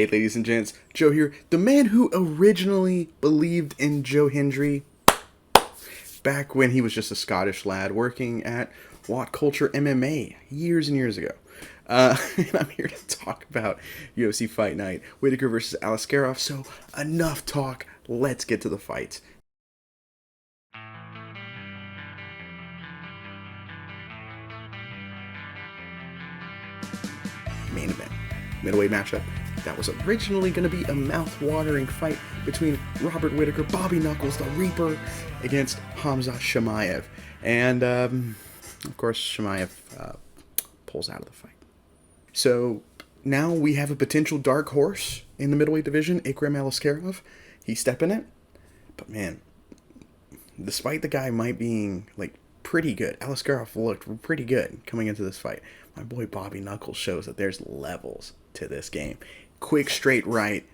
Hey, ladies and gents, Joe here, the man who originally believed in Joe Hendry back when he was just a Scottish lad working at What Culture MMA years and years ago. And I'm here to talk about UFC Fight Night, Whittaker versus Aliskerov. So enough talk, let's get to the fight. Main event, middleweight matchup. That was originally going to be a mouth-watering fight between Robert Whittaker, Bobby Knuckles, the Reaper, against Khamzat Chimaev. And, of course, Chimaev pulls out of the fight. So now we have a potential dark horse in the middleweight division, Ikram Aliskerov. He's stepping it. But, man, despite the guy might being, pretty good, Aliskerov looked pretty good coming into this fight. My boy Bobby Knuckles shows that there's levels to this game. Quick, straight right,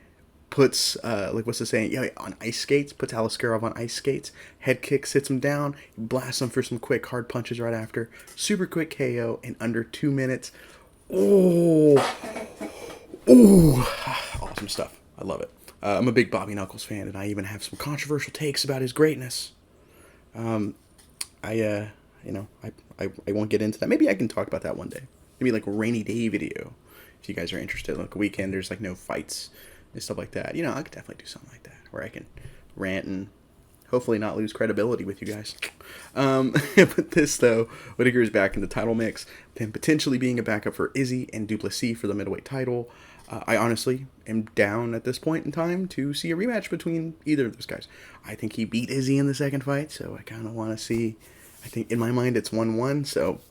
puts, what's the saying? Yeah, on ice skates, puts Aliskerov on ice skates. Head kick, sits him down, blasts him for some quick, hard punches right after. Super quick KO in under 2 minutes. Oh, awesome stuff. I love it. I'm a big Bobby Knuckles fan, and I even have some controversial takes about his greatness. I won't get into that. Maybe I can talk about that one day. Maybe like a rainy day video. If you guys are interested, like a weekend, there's no fights and stuff like that. I could definitely do something like that where I can rant and hopefully not lose credibility with you guys. But this, though, Whittaker is back in the title mix, then potentially being a backup for Izzy and Duplessis for the middleweight title. I honestly am down at this point in time to see a rematch between either of those guys. I think he beat Izzy in the second fight, so I kind of want to see. I think in my mind it's 1-1, so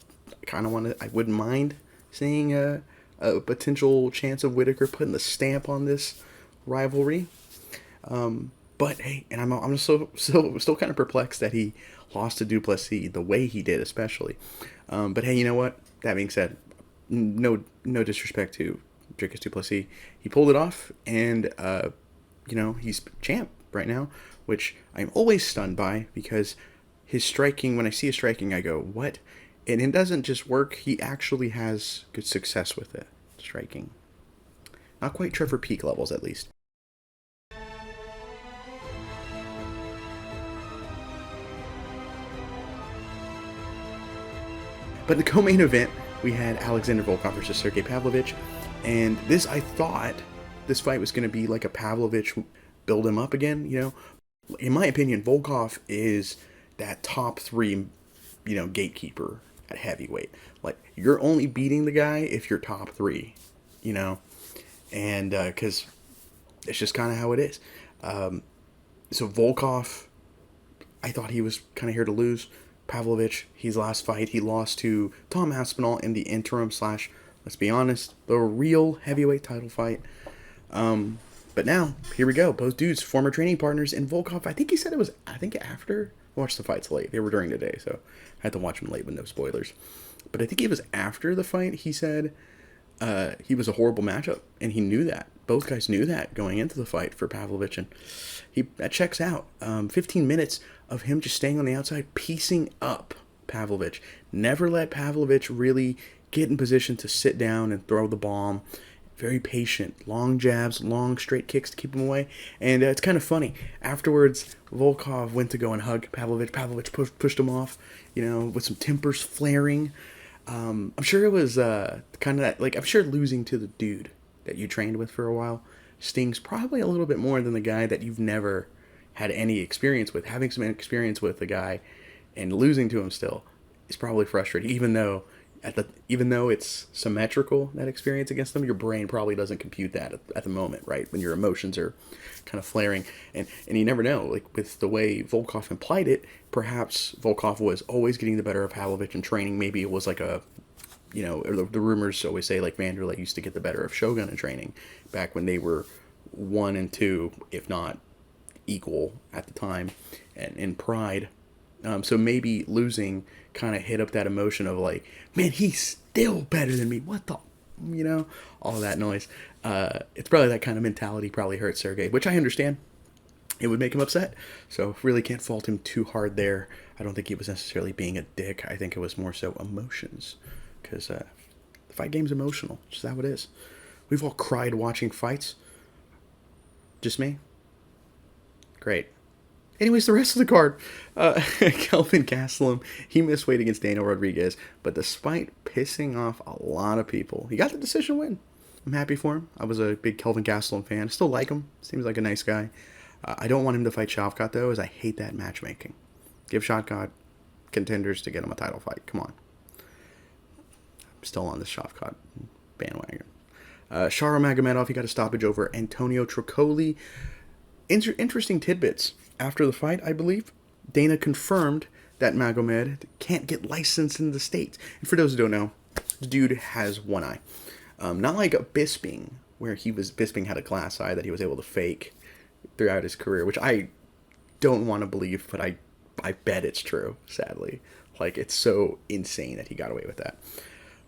I wouldn't mind seeing a potential chance of Whittaker putting the stamp on this rivalry. But hey, and I'm still kind of perplexed that he lost to Duplessis the way he did, especially. But hey, you know what? That being said, no disrespect to Dricus Duplessis, he pulled it off, and he's champ right now, which I'm always stunned by because his striking. When I see his striking, I go, what? And it doesn't just work. He actually has good success with it. Striking. Not quite Trevor Peak levels, at least. But in the co-main event, we had Alexander Volkov versus Sergei Pavlovich. And this, I thought this fight was going to be like a Pavlovich build him up again, In my opinion, Volkov is that top 3, gatekeeper at heavyweight. You're only beating the guy if you're top 3, and because it's just kind of how it is. So Volkov, I thought he was kind of here to lose. Pavlovich, his last fight, he lost to Tom Aspinall in the interim / let's be honest, the real heavyweight title fight. But now, here we go. Both dudes, former training partners, and Volkov, I think he said it was, after. I watched the fights late. They were during the day, so I had to watch them late with no spoilers. But I think it was after the fight, he said he was a horrible matchup, and he knew that. Both guys knew that going into the fight for Pavlovich, and that checks out. 15 minutes of him just staying on the outside, piecing up Pavlovich. Never let Pavlovich really get in position to sit down and throw the bomb. Very patient. Long jabs, long straight kicks to keep him away. And it's kind of funny. Afterwards, Volkov went to go and hug Pavlovich. Pavlovich pushed him off, with some tempers flaring. I'm sure it was kind of that, I'm sure losing to the dude that you trained with for a while stings probably a little bit more than the guy that you've never had any experience with. Having some experience with the guy and losing to him still is probably frustrating, even though it's symmetrical, that experience against them, your brain probably doesn't compute that at the moment, right? When your emotions are kind of flaring. And you never know, with the way Volkov implied it, perhaps Volkov was always getting the better of Pavlovich in training. Maybe it was the rumors always say Vanderlei used to get the better of Shogun in training back when they were 1 and 2, if not equal at the time, and in pride. So maybe losing kind of hit up that emotion of man, he's still better than me. What the, all of that noise. It's probably that kind of mentality probably hurts Sergei, which I understand. It would make him upset. So really can't fault him too hard there. I don't think he was necessarily being a dick. I think it was more so emotions, because the fight game's emotional. It's just how it is. We've all cried watching fights. Just me? Great. Anyways, the rest of the card, Kelvin Gastelum, he missed weight against Daniel Rodriguez, but despite pissing off a lot of people, he got the decision win. I'm happy for him. I was a big Kelvin Gastelum fan. I still like him. Seems like a nice guy. I don't want him to fight Shavkat, though, as I hate that matchmaking. Give Shavkat contenders to get him a title fight. Come on. I'm still on this Shavkat bandwagon. Shara Magomedov, he got a stoppage over Antonio Tricoli. Interesting tidbits. After the fight, I believe, Dana confirmed that Magomed can't get licensed in the States. And for those who don't know, the dude has one eye. Not like a Bisping, where Bisping had a glass eye that he was able to fake throughout his career, which I don't want to believe, but I bet it's true, sadly. Like, it's so insane that he got away with that.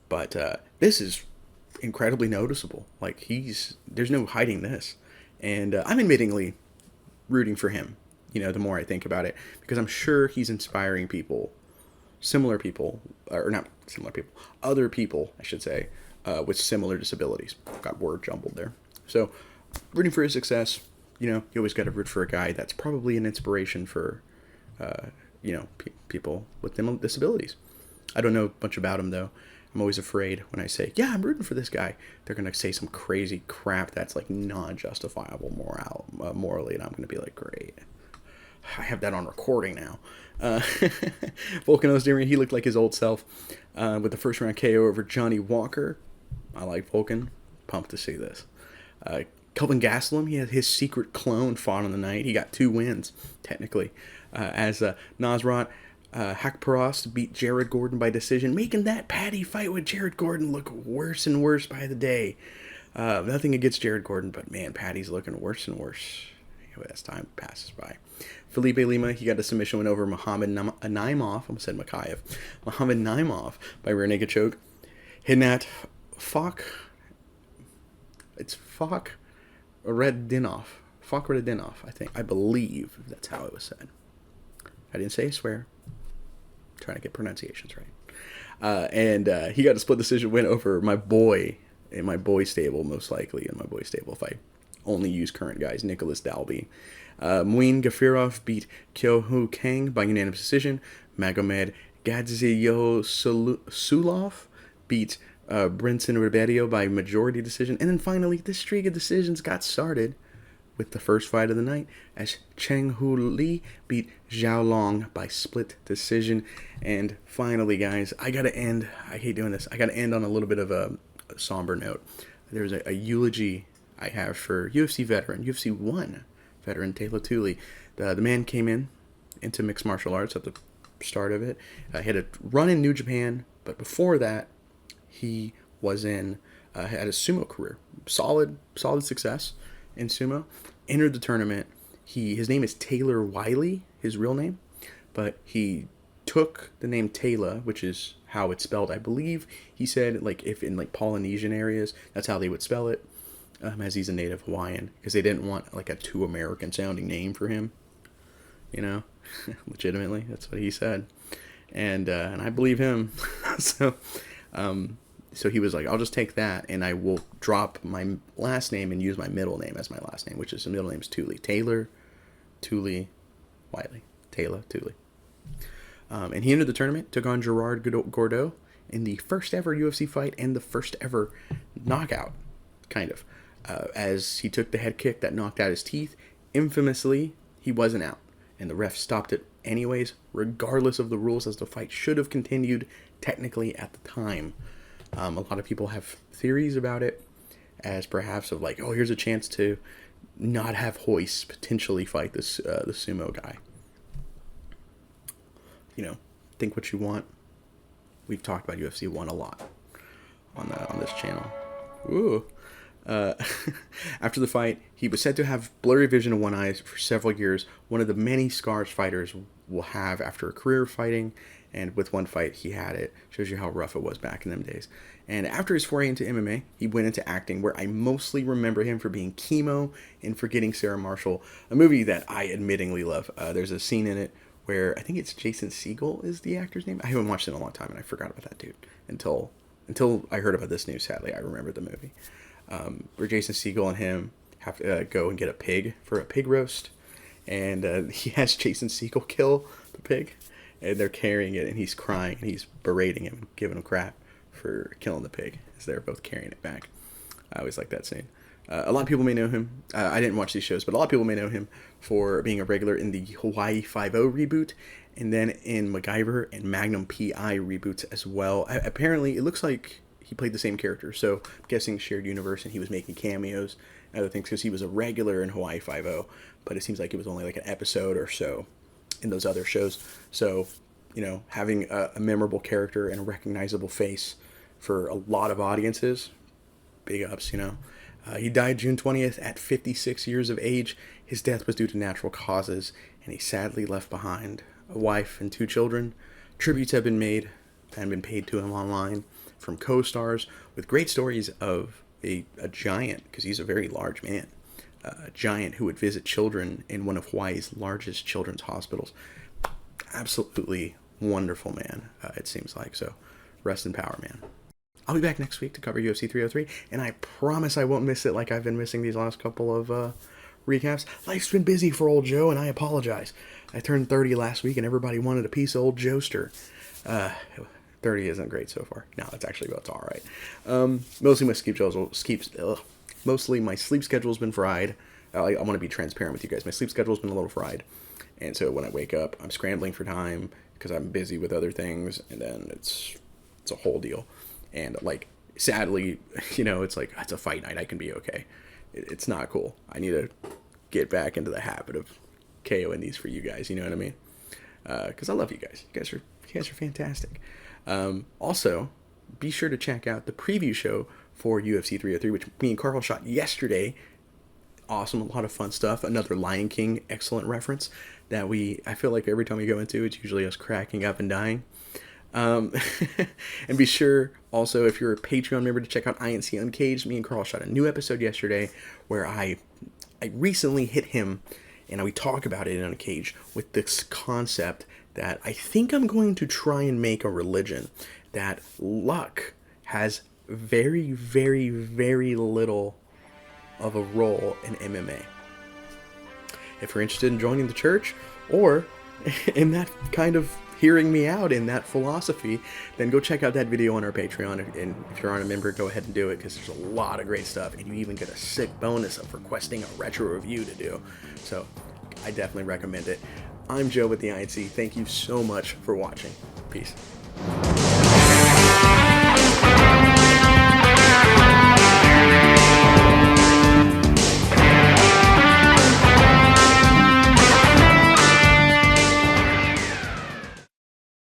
But this is incredibly noticeable. Like, there's no hiding this. And I'm admittingly rooting for him, the more I think about it, because I'm sure he's inspiring other people, I should say, with similar disabilities. Got word jumbled there. So, rooting for his success. You always got to root for a guy that's probably an inspiration for, people with disabilities. I don't know much about him, though. I'm always afraid when I say, yeah, I'm rooting for this guy. They're going to say some crazy crap that's, like, non-justifiable morally, and I'm going to be like, great. I have that on recording now. Volkan Ozdemir, he looked like his old self with the first round KO over Johnny Walker. I like Volkan. Pumped to see this. Kelvin Gastelum, he had his secret clone fought on the night. He got 2 wins, technically, as Nasrat Hakparast beat Jared Gordon by decision, making that Paddy fight with Jared Gordon look worse and worse by the day. Nothing against Jared Gordon, but man, Paddy's looking worse and worse as time passes by. Felipe Lima, he got a submission win over Muhammad Naimov. I almost said Makayev. Muhammad Naimov by rear naked choke. Hinat Fakh. It's Fakh Redinov. Fakh Redinov, I believe that's how it was said. I didn't say I swear. I'm trying to get pronunciations right. And he got a split decision win over my boy in my boy stable, most likely in my boy stable if I only use current guys, Nicholas Dalby. Muin Gafirov beat Kyo-Hu Kang by unanimous decision. Magomed Gadzhiyossulov beat Brinson Ribeiro by majority decision. And then finally, the streak of decisions got started with the first fight of the night as Cheng Hu Li beat Zhao Long by split decision. And finally, guys, I hate doing this, I gotta end on a little bit of a somber note. There's a eulogy I have for UFC 1 veteran Teila Tuli. The man came into mixed martial arts at the start of it. He had a run in New Japan, but before that, he was had a sumo career. Solid success in sumo. Entered the tournament. His name is Taylor Wiley, his real name, but he took the name Teila, which is how it's spelled. I believe he said, like, if in like Polynesian areas, that's how they would spell it. As he's a native Hawaiian, because they didn't want like a too American sounding name for him, legitimately, that's what he said, and I believe him. So he was like, I'll just take that and I will drop my last name and use my middle name as my last name, which is the middle name is Tuli, Taylor Tuli Wiley, Teila Tuli. And he entered the tournament, took on Gerard Gordeau in the first ever UFC fight and the first ever knockout, kind of. As he took the head kick that knocked out his teeth. Infamously, he wasn't out, and the ref stopped it anyways, regardless of the rules, as the fight should have continued technically at the time. A lot of people have theories about it, as perhaps of like, oh, here's a chance to not have Hoist potentially fight the sumo guy. Think what you want. We've talked about UFC 1 a lot on this channel. Ooh. After the fight, he was said to have blurry vision of one eye for several years, one of the many scars fighters will have after a career of fighting, and with one fight he had it. Shows you how rough it was back in them days. And after his foray into MMA, he went into acting, where I mostly remember him for being Chemo in Forgetting Sarah Marshall, a movie that I admittingly love. There's a scene in it where I think it's Jason Segel is the actor's name. I haven't watched it in a long time, and I forgot about that dude until I heard about this news. Sadly, I remembered the movie. Where Jason Segel and him have to go and get a pig for a pig roast, and he has Jason Segel kill the pig, and they're carrying it, and he's crying, and he's berating him, giving him crap for killing the pig as they're both carrying it back. I always like that scene. A lot of people may know him. I didn't watch these shows, but a lot of people may know him for being a regular in the Hawaii Five-0 reboot, and then in MacGyver and Magnum P.I. reboots as well. Apparently, it looks like he played the same character, so I'm guessing shared universe, and he was making cameos and other things because he was a regular in Hawaii Five-0, but it seems like it was only like an episode or so in those other shows. So, having a memorable character and a recognizable face for a lot of audiences, big ups, He died June 20th at 56 years of age. His death was due to natural causes, and he sadly left behind a wife and 2 children. Tributes have been made and been paid to him online from co-stars with great stories of a giant, because he's a very large man, a giant who would visit children in one of Hawaii's largest children's hospitals. Absolutely wonderful man, it seems like. So rest in power, man. I'll be back next week to cover UFC 303, and I promise I won't miss it like I've been missing these last couple of recaps. Life's been busy for old Joe, and I apologize. I turned 30 last week, and everybody wanted a piece of old Joester. 30 isn't great so far. No, it's all right. Mostly my sleep schedule's been fried. I want to be transparent with you guys. My sleep schedule's been a little fried, and so when I wake up, I'm scrambling for time because I'm busy with other things, and then it's a whole deal. And sadly, it's like, it's a fight night. I can be okay. It's not cool. I need to get back into the habit of KOing these for you guys. You know what I mean? Because I love you guys. You guys are fantastic. Also, be sure to check out the preview show for UFC 303, which me and Carl shot yesterday. Awesome, a lot of fun stuff. Another Lion King excellent reference that I feel like every time we go into, it's usually us cracking up and dying. And be sure also, if you're a Patreon member, to check out INC Uncaged. Me and Carl shot a new episode yesterday where I recently hit him, and we talk about it in Uncaged with this concept that I think I'm going to try and make a religion, that luck has very, very, very little of a role in MMA. If you're interested in joining the church, or in that kind of hearing me out in that philosophy, then go check out that video on our Patreon. And if you're not a member, go ahead and do it, because there's a lot of great stuff, and you even get a sick bonus of requesting a retro review to do. So I definitely recommend it. I'm Joe with the INC. Thank you so much for watching. Peace.